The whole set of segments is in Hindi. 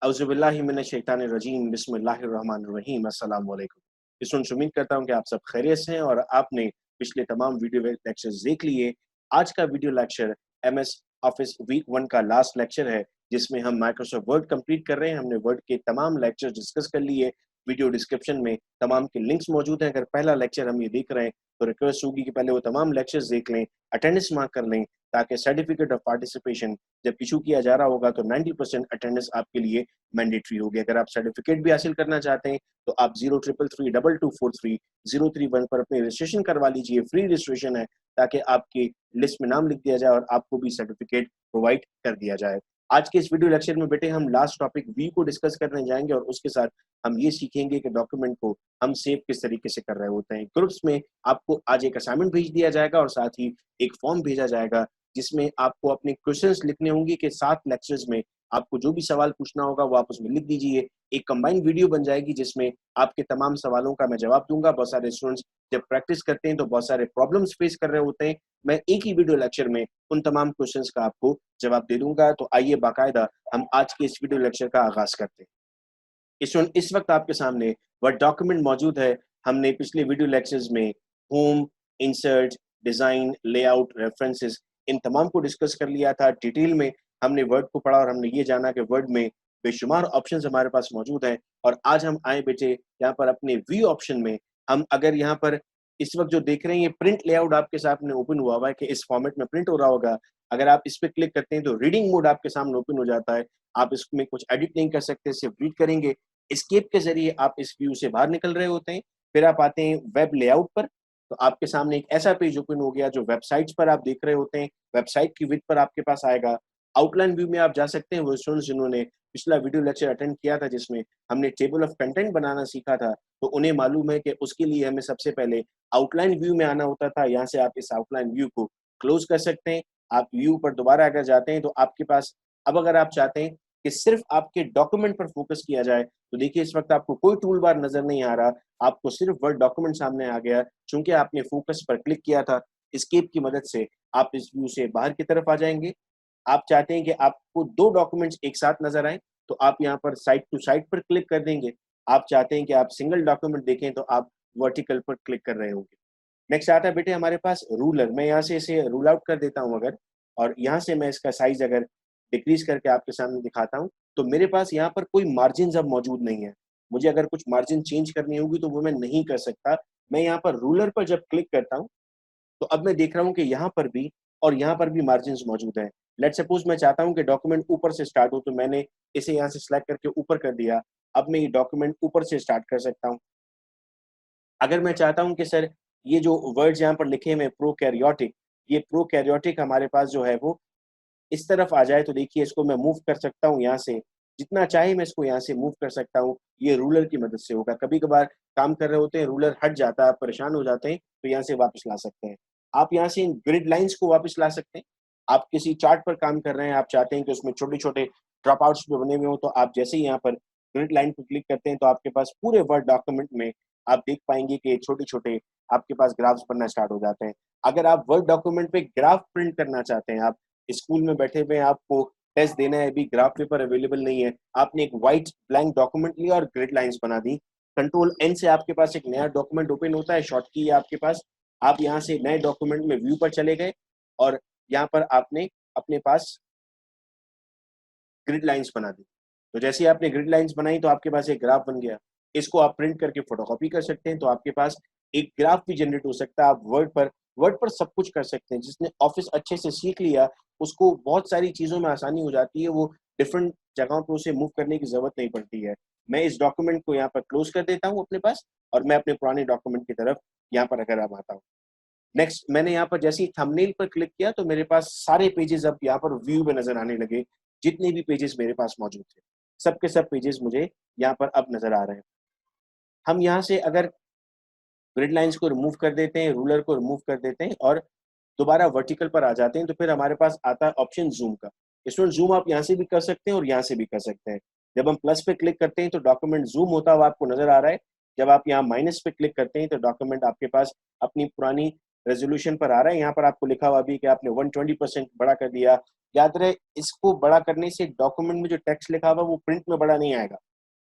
औज़ुबिल्लाहि मिनश्शैतानिर्रजीम बिस्मिल्लाहिर्रहमानिर्रहीम अस्सलामु अलैकुम। उम्मीद करता हूँ कि आप सब खैरियत से हैं और आपने पिछले तमाम वीडियो लेक्चर्स देख लिए। आज का video lecture MS office week 1 का लास्ट लेक्चर है, जिसमें हम माइक्रोसॉफ्ट वर्ड कंप्लीट कर रहे हैं। हमने वर्ड के तमाम लेक्चर डिस्कस कर लिए। वीडियो डिस्क्रिप्शन में तमाम के लिंक्स मौजूद हैं। अगर पहला लेक्चर हम ये देख रहे हैं, तो रिक्वेस्ट होगी कि पहले वो तमाम लेक्चर्स देख लें, अटेंडेंस मार्क कर लें, ताकि सर्टिफिकेट ऑफ पार्टिसिपेशन जब इशू किया जा रहा होगा तो 90% अटेंडेंस आपके लिए मैंडेटरी होगी। अगर आप सर्टिफिकेट भी हासिल करना चाहते हैं तो आप 03332243 पर अपने रजिस्ट्रेशन करवा लीजिए। फ्री रजिस्ट्रेशन है, ताकि आपकी लिस्ट में नाम लिख दिया जाए और आपको भी सर्टिफिकेट प्रोवाइड कर दिया जाए। आज के इस वीडियो लेक्चर में बेटे हम लास्ट टॉपिक वी को डिस्कस करने जाएंगे और उसके साथ हम ये सीखेंगे कि डॉक्यूमेंट को हम सेव किस तरीके से कर रहे होते हैं। ग्रुप्स में आपको आज एक असाइनमेंट भेज दिया जाएगा और साथ ही एक फॉर्म भेजा जाएगा, जिसमें आपको अपने क्वेश्चंस लिखने होंगे कि 7 लेक्चर्स में आपको जो भी सवाल पूछना होगा वो आप उसमें लिख दीजिए। एक कंबाइंड वीडियो बन जाएगी जिसमें आपके तमाम सवालों का मैं जवाब दूंगा। बहुत सारे स्टूडेंट्स जब प्रैक्टिस करते हैं तो बहुत सारे प्रॉब्लम्स फेस कर रहे होते हैं। मैं एक ही वीडियो लेक्चर में उन तमाम क्वेश्चंस का आपको जवाब दे दूंगा। तो आइए बाकायदा हम आज के इस वीडियो लेक्चर का आगाज करते हैं। इस वक्त आपके सामने वर्ड डॉक्यूमेंट मौजूद है। हमने पिछले वीडियो लेक्चर्स में home, insert, design, layout, references इन तमाम को डिस्कस कर लिया था। डिटेल में हमने वर्ड को पढ़ा और हमने ये जाना कि वर्ड में बेशुमार ऑप्शंस हमारे पास मौजूद हैं। और आज हम आए बेटे यहाँ पर अपने व्यू ऑप्शन में। हम अगर यहाँ पर इस वक्त जो देख रहे हैं ये प्रिंट लेआउट आपके सामने ओपन हुआ हुआ है कि इस फॉर्मेट में प्रिंट हो रहा होगा। अगर आप इस पर क्लिक करते हैं तो रीडिंग मोड आपके सामने ओपन हो जाता है। आप इसमें कुछ एडिट नहीं कर सकते, सिर्फ रीड करेंगे। एस्केप के ज़रिए आप इस व्यू से बाहर निकल रहे होते हैं। फिर आप आते हैं वेब लेआउट पर, तो आपके सामने एक ऐसा पेज ओपन हो गया जो वेबसाइट्स पर आप देख रहे होते हैं। वेबसाइट की विड्थ पर आपके पास आएगा। आउटलाइन व्यू में आप जा सकते हैं। वो स्टूडेंट्स जिन्होंने पिछला वीडियो लेक्चर अटेंड किया था जिसमें हमने टेबल ऑफ कंटेंट बनाना सीखा था, तो उन्हें मालूम है कि उसके लिए हमें सबसे पहले आउटलाइन व्यू में आना होता था। यहाँ से आप इस आउटलाइन व्यू को क्लोज कर सकते हैं। आप व्यू पर दोबारा अगर जाते हैं तो आपके पास अब अगर आप चाहते हैं कि सिर्फ आपके डॉक्यूमेंट पर फोकस किया जाए, तो देखिए इस वक्त आपको कोई टूल बार नजर नहीं आ रहा। आपको सिर्फ वर्ड डॉक्यूमेंट सामने आ गया। चूंकि आपने फोकस पर क्लिक किया था, एस्केप की मदद से आप इस व्यू से बाहर की तरफ आ जाएंगे। आप चाहते हैं कि आपको 2 डॉक्यूमेंट्स एक साथ नज़र आएँ, तो आप यहाँ पर साइड टू साइड पर क्लिक कर देंगे। आप चाहते हैं कि आप सिंगल डॉक्यूमेंट देखें, तो आप वर्टिकल पर क्लिक कर रहे होंगे। नेक्स्ट आता है बेटे हमारे पास रूलर। मैं यहाँ से इसे रूल आउट कर देता हूँ अगर, और यहाँ से मैं इसका साइज़ अगर डिक्रीज़ करके आपके सामने दिखाता हूँ, तो मेरे पास यहाँ पर कोई मार्जिन्स अब मौजूद नहीं है। मुझे अगर कुछ मार्जिन चेंज करनी होगी, तो वो मैं नहीं कर सकता। मैं यहाँ पर रूलर पर जब क्लिक करता हूँ, तो अब मैं देख रहा हूँ कि यहाँ पर भी और यहाँ पर भी मार्जिन्स मौजूद हैं। लेट्स सपोज़ मैं चाहता हूँ कि डॉक्यूमेंट ऊपर से स्टार्ट हो, तो मैंने इसे यहाँ से सिलेक्ट करके ऊपर कर दिया। अब मैं ये डॉक्यूमेंट ऊपर से स्टार्ट कर सकता हूँ। अगर मैं चाहता हूँ कि सर ये जो वर्ड्स यहाँ पर लिखे हुए हैं प्रोकैरियोटिक, ये प्रोकैरियोटिक हमारे पास जो है वो इस तरफ आ जाए, तो देखिए इसको मैं मूव कर सकता हूँ यहाँ से। जितना चाहे मैं इसको यहाँ से मूव कर सकता हूँ। ये रूलर की मदद से होगा। कभी-कभार काम कर रहे होते हैं, रूलर हट जाता है, आप परेशान हो जाते हैं, तो यहाँ से वापस ला सकते हैं। आप यहाँ से इन ग्रिड लाइन्स को वापस ला सकते हैं। आप किसी चार्ट पर काम कर रहे हैं, आप चाहते हैं कि उसमें छोटे-छोटे ड्रॉप आउट्स भी बने हुए हों, तो आप जैसे ही यहाँ पर ग्रिड लाइन पे क्लिक करते हैं, तो आपके पास पूरे वर्ड डॉक्यूमेंट में आप देख पाएँगे कि छोटे-छोटे आपके पास ग्राफ्स बनना स्टार्ट हो जाते हैं। अगर आप वर्ड डॉक्यूमेंट पे ग्राफ प्रिंट करना चाहते हैं, आप स्कूल में बैठे हुए हैं, आपको टेस्ट देना है, अभी ग्राफ पेपर अवेलेबल नहीं है, आपने एक व्हाइट ब्लैंक डॉक्यूमेंट लिया और ग्रिड लाइन्स बना दी। कंट्रोल एन से आपके पास एक नया डॉक्यूमेंट ओपन होता है, शॉर्ट की है आपके पास। आप यहाँ से नए डॉक्यूमेंट में व्यू पर चले गए और यहाँ पर आपने अपने पास ग्रिड लाइन्स बना दी। तो जैसे ही आपने ग्रिड लाइन्स बनाई, तो आपके पास एक ग्राफ बन गया। इसको आप प्रिंट करके फोटोकॉपी कर सकते हैं, तो आपके पास एक ग्राफ भी जनरेट हो सकता है। आप वर्ड पर सब कुछ कर सकते हैं। जिसने ऑफिस अच्छे से सीख लिया, उसको बहुत सारी चीज़ों में आसानी हो जाती है। वो डिफरेंट जगहों पे उसे मूव करने की ज़रूरत नहीं पड़ती है। मैं इस डॉक्यूमेंट को यहाँ पर क्लोज़ कर देता हूँ अपने पास, और मैं अपने पुराने डॉक्यूमेंट की तरफ यहाँ पर अगर अब आता हूँ। नेक्स्ट मैंने यहाँ पर जैसे ही थंबनेल पर क्लिक किया, तो मेरे पास सारे पेजेज़ अब यहाँ पर व्यू में नज़र आने लगे। जितने भी पेजेज़ मेरे पास मौजूद थे, सब के सब पेजेज़ मुझे यहाँ पर अब नज़र आ रहे हैं। हम यहाँ से अगर ग्रिड लाइन्स को रिमूव कर देते हैं, रूलर को रिमूव कर देते हैं और दोबारा वर्टिकल पर आ जाते हैं, तो फिर हमारे पास आता है ऑप्शन ज़ूम का। इसमें ज़ूम आप यहाँ से भी कर सकते हैं और यहाँ से भी कर सकते हैं। जब हम प्लस पे क्लिक करते हैं, तो डॉक्यूमेंट ज़ूम होता हुआ आपको नज़र आ रहा है। जब आप यहाँ माइनस पे क्लिक करते हैं, तो डॉक्यूमेंट आपके पास अपनी पुरानी रेजोल्यूशन पर आ रहा है। यहाँ पर आपको लिखा हुआ भी कि आपने 120% बड़ा कर दिया। याद रहे, इसको बड़ा करने से डॉक्यूमेंट में जो टेक्स्ट लिखा हुआ वो प्रिंट में बड़ा नहीं आएगा।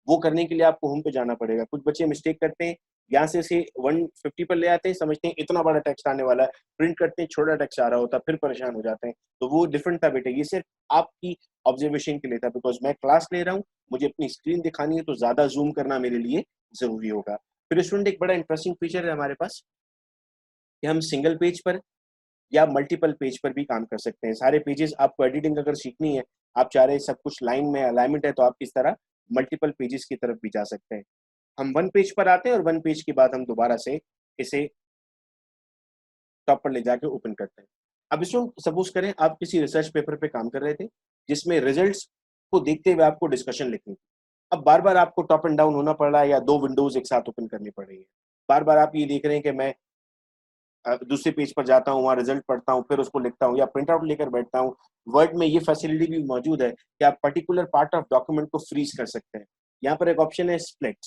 वो करने के लिए आपको होम पे जाना पड़ेगा। कुछ बच्चे मिस्टेक करते हैं, यहाँ से इसे 150 पर ले आते हैं, समझते हैं इतना बड़ा टेक्स्ट आने वाला है, प्रिंट करते हैं छोटा टेक्स्ट आ रहा होता है, फिर परेशान हो जाते हैं। तो वो डिफरेंट था बेटे, ये सिर्फ आपकी ऑब्जर्वेशन के लिए था, बिकॉज मैं क्लास ले रहा हूँ, मुझे अपनी स्क्रीन दिखानी है, तो ज्यादा जूम करना मेरे लिए जरूरी होगा। फिर स्टूडेंट एक बड़ा इंटरेस्टिंग फीचर है हमारे पास कि हम सिंगल पेज पर या मल्टीपल पेज पर भी काम कर सकते हैं। सारे पेजेस आपको एडिटिंग अगर सीखनी है, आप चाह रहे हैं सब कुछ लाइन में अलाइनमेंट है, तो आप इस तरह मल्टीपल पेजेस की तरफ भी जा सकते हैं। हम वन पेज पर आते हैं और वन पेज के बाद हम दोबारा से इसे टॉप पर ले जाके ओपन करते हैं। अब इसमें सपोज करें आप किसी रिसर्च पेपर पे काम कर रहे थे जिसमें रिजल्ट्स को देखते हुए आपको डिस्कशन लिखनी थी। अब बार बार आपको टॉप एंड डाउन होना पड़ रहा है या दो विंडोज एक साथ ओपन करनी पड़ रही है। बार बार आप ये देख रहे हैं कि मैं दूसरे पेज पर जाता हूँ, वहाँ रिजल्ट पढ़ता हूँ, फिर उसको लिखता हूँ या प्रिंट आउट लेकर बैठता हूँ। वर्ड में ये फैसिलिटी भी मौजूद है कि आप पर्टिकुलर पार्ट ऑफ डॉक्यूमेंट को फ्रीज कर सकते हैं। यहाँ पर एक ऑप्शन है स्प्लिट।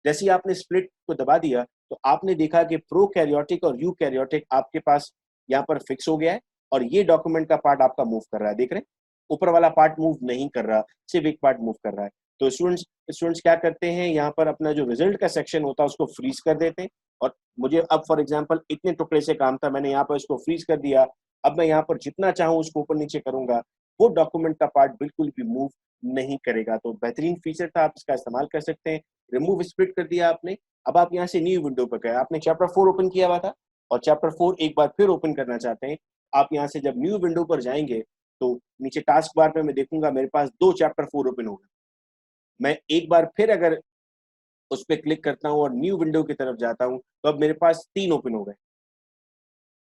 जैसे ही आपने स्प्लिट को दबा दिया तो आपने देखा कि प्रोकैरियोटिक और यूकैरियोटिक आपके पास यहाँ पर फिक्स हो गया है और ये डॉक्यूमेंट का पार्ट आपका मूव कर रहा है। देख रहे हैं, ऊपर वाला पार्ट मूव नहीं कर रहा, सिर्फ एक पार्ट मूव कर रहा है। तो स्टूडेंट्स क्या करते हैं, यहाँ पर अपना जो रिजल्ट का सेक्शन होता है उसको फ्रीज कर देते हैं। और मुझे अब फॉर एग्जाम्पल इतने टुकड़े से काम था, मैंने यहाँ पर इसको फ्रीज कर दिया। अब मैं यहाँ पर जितना चाहूँ उसको ऊपर नीचे करूंगा, वो डॉक्यूमेंट का पार्ट बिल्कुल भी मूव नहीं करेगा। तो बेहतरीन फीचर था, आप इसका इस्तेमाल कर सकते हैं। रिमूव स्प्लिट कर दिया आपने। अब आप यहाँ से न्यू विंडो पर गए, आपने चैप्टर 4 ओपन किया हुआ था और चैप्टर 4 एक बार फिर ओपन करना चाहते हैं। आप यहाँ से जब न्यू विंडो पर जाएंगे तो नीचे टास्क बार पे मैं देखूंगा मेरे पास 2 चैप्टर 4 ओपन हो गए। मैं एक बार फिर अगर उस पर क्लिक करता हूँ और न्यू विंडो की तरफ जाता हूँ तो अब मेरे पास 3 ओपन हो गए।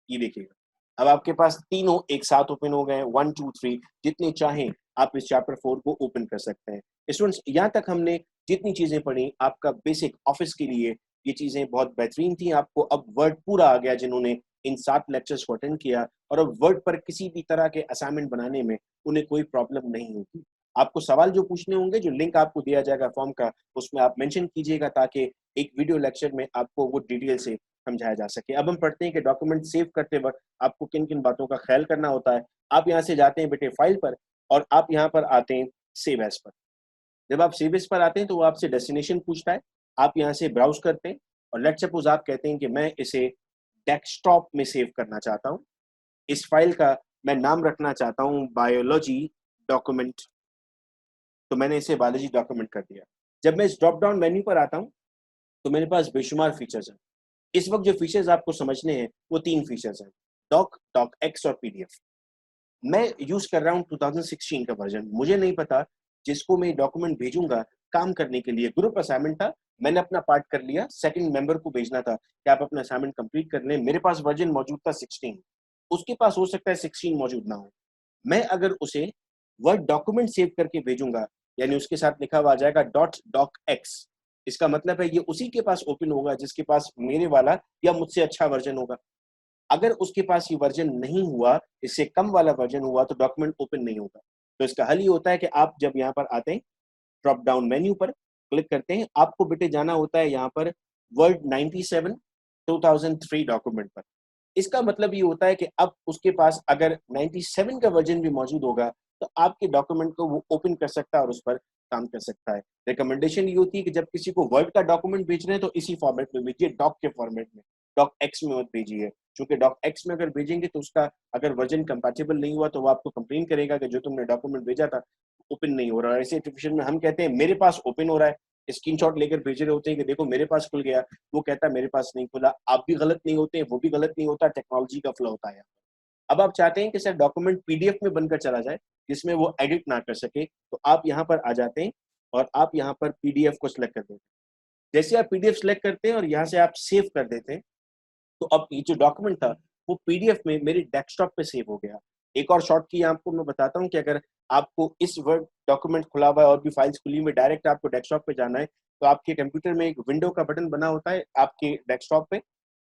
ये देखिएगा, अब आपके पास तीनों एक साथ ओपन हो गए, 1 2 3 जितने चाहें आप इस चैप्टर 4 को ओपन कर सकते हैं। स्टूडेंट्स, यहाँ तक हमने जितनी चीजें पढ़ी आपका बेसिक ऑफिस के लिए ये चीजें बहुत बेहतरीन थी। आपको अब वर्ड पूरा आ गया जिन्होंने इन 7 लेक्चर्स को अटेंड किया, और अब वर्ड पर किसी भी तरह के असाइनमेंट बनाने में उन्हें कोई प्रॉब्लम नहीं होगी। आपको सवाल जो पूछने होंगे, जो लिंक आपको दिया जाएगा फॉर्म का, उसमें आप मेंशन कीजिएगा ताकि एक वीडियो लेक्चर में आपको वो डिटेल से समझाया जा सके। अब हम पढ़ते हैं कि डॉक्यूमेंट सेव करते वक्त आपको किन किन बातों का ख्याल करना होता है। आप यहाँ से जाते हैं बेटे फाइल पर और आप यहाँ पर आते हैं सेव एज पर। जब आप सेव एज पर आते हैं तो वो आपसे डेस्टिनेशन पूछता है, आप यहाँ से ब्राउज करते हैं और लेट्स सपोज आप कहते हैं कि मैं इसे डेस्कटॉप में सेव करना चाहता हूँ। इस फाइल का मैं नाम रखना चाहता हूँ बायोलॉजी डॉक्यूमेंट, तो मैंने इसे बायोलॉजी डॉक्यूमेंट कर दिया। जब मैं इस ड्रॉप डाउन मेन्यू पर आता हूँ तो मेरे पास बेशुमार फीचर्स हैं। इस वक्त जो फीचर्स आपको समझने हैं वो 3 फीचर्स हैं, डॉक, डॉक एक्स और पीडीएफ। मैं यूज कर रहा हूँ 2016 का वर्जन। मुझे नहीं पता जिसको मैं डॉक्यूमेंट भेजूंगा काम करने के लिए, ग्रुप असाइनमेंट था, मैंने अपना पार्ट कर लिया, सेकंड मेंबर को भेजना था कि आप अपना असाइनमेंट कंप्लीट कर लें। मेरे पास वर्जन मौजूद था 16, उसके पास हो सकता है 16 मौजूद ना हो। मैं अगर उसे वर्ड डॉक्यूमेंट सेव करके भेजूंगा, यानी उसके साथ लिखा हुआ आ जाएगा डॉट डॉक एक्स, इसका मतलब है ये उसी के पास ओपन होगा जिसके पास मेरे वाला या मुझसे अच्छा वर्जन होगा। अगर उसके पास ये वर्जन नहीं हुआ, इससे कम वाला वर्जन हुआ, तो डॉक्यूमेंट ओपन नहीं होगा। तो इसका हल ये होता है कि आप जब यहाँ पर आते हैं, ड्रॉप डाउन मेन्यू पर क्लिक करते हैं, आपको बेटे जाना होता है यहाँ पर वर्ड 97 2003 डॉक्यूमेंट पर। इसका मतलब ये होता है कि अब उसके पास अगर 97 का वर्जन भी मौजूद होगा तो आपके डॉक्यूमेंट को वो ओपन कर सकता है और उस पर काम कर सकता है। रिकमेंडेशन ये होती है कि जब किसी को वर्ड का डॉक्यूमेंट भेज रहे हैं तो इसी फॉर्मेट में भेजिए, डॉक के फॉर्मेट में, डॉक एक्स में मत भेजिए, क्योंकि डॉक एक्स में अगर भेजेंगे तो उसका अगर वर्जन कंपैटिबल नहीं हुआ तो वो आपको कंप्लेन करेगा कि जो तुमने डॉक्यूमेंट भेजा था ओपन नहीं हो रहा है। ऐसे सिचुएशन में हम कहते हैं मेरे पास ओपन हो रहा है, स्क्रीनशॉट लेकर भेज रहे होते हैं कि देखो मेरे पास खुल गया, वो कहता है मेरे पास नहीं खुला। आप भी गलत नहीं होते, वो भी गलत नहीं होता, टेक्नोलॉजी का फ्लो होता है। अब आप चाहते हैं कि सर डॉक्यूमेंट पीडीएफ में बनकर चला जाए जिसमें वो एडिट ना कर सके, तो आप यहाँ पर आ जाते हैं और आप यहाँ पर पीडीएफ को सिलेक्ट कर देते हैं। जैसे आप पीडीएफ सिलेक्ट करते हैं और यहाँ से आप सेव कर देते हैं, तो अब ये जो डॉक्यूमेंट था वो पीडीएफ में मेरे डेस्कटॉप पे सेव हो गया। एक और शॉर्ट की आपको मैं बताता हूँ कि अगर आपको इस वर्ड डॉक्यूमेंट खुला हुआ है और भी फाइल्स खुली हुई, डायरेक्ट आपको डेस्कटॉप पे जाना है, तो आपके कंप्यूटर में एक विंडो का बटन बना होता है आपके डेस्कटॉप पे,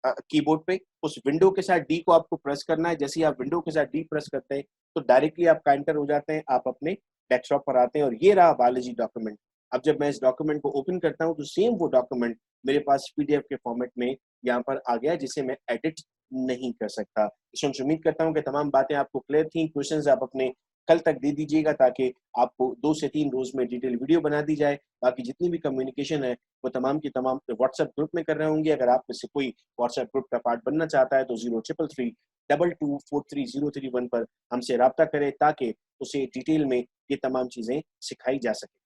कीबोर्ड पे। उस विंडो के साथ डी को आपको प्रेस करना है। जैसे ही आप विंडो के साथ डी प्रेस करते हैं तो डायरेक्टली आपका एंटर हो जाते हैं, आप अपने डेस्कटॉप पर आते हैं और ये रहा बायोलॉजी डॉक्यूमेंट। अब जब मैं इस डॉक्यूमेंट को ओपन करता हूँ तो सेम वो डॉक्यूमेंट मेरे पास पीडीएफ के फॉर्मेट में यहाँ पर आ गया, जिसे मैं एडिट नहीं कर सकता। स्टूडेंट्स, उम्मीद करता हूँ कि तमाम बातें आपको क्लियर थी। क्वेश्चंस आप अपने कल तक दे दीजिएगा ताकि आपको 2 से 3 रोज़ में डिटेल वीडियो बना दी जाए। बाकी जितनी भी कम्युनिकेशन है वो तमाम की तमाम व्हाट्सएप ग्रुप में कर रहे होंगे। अगर आप में से कोई व्हाट्सएप ग्रुप का पार्ट बनना चाहता है तो 0333 2243 पर हमसे राब्ता करें ताकि उसे डिटेल में ये तमाम चीज़ें सिखाई जा सकें।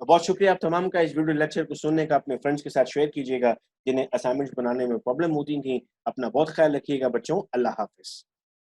बहुत शुक्रिया आप तमाम का इस वीडियो लेक्चर को सुनने का। अपने फ्रेंड्स के साथ शेयर कीजिएगा जिन्हें असाइनमेंट्स बनाने में प्रॉब्लम होती थी। अपना बहुत ख्याल रखिएगा बच्चों। अल्लाह हाफ़िज़।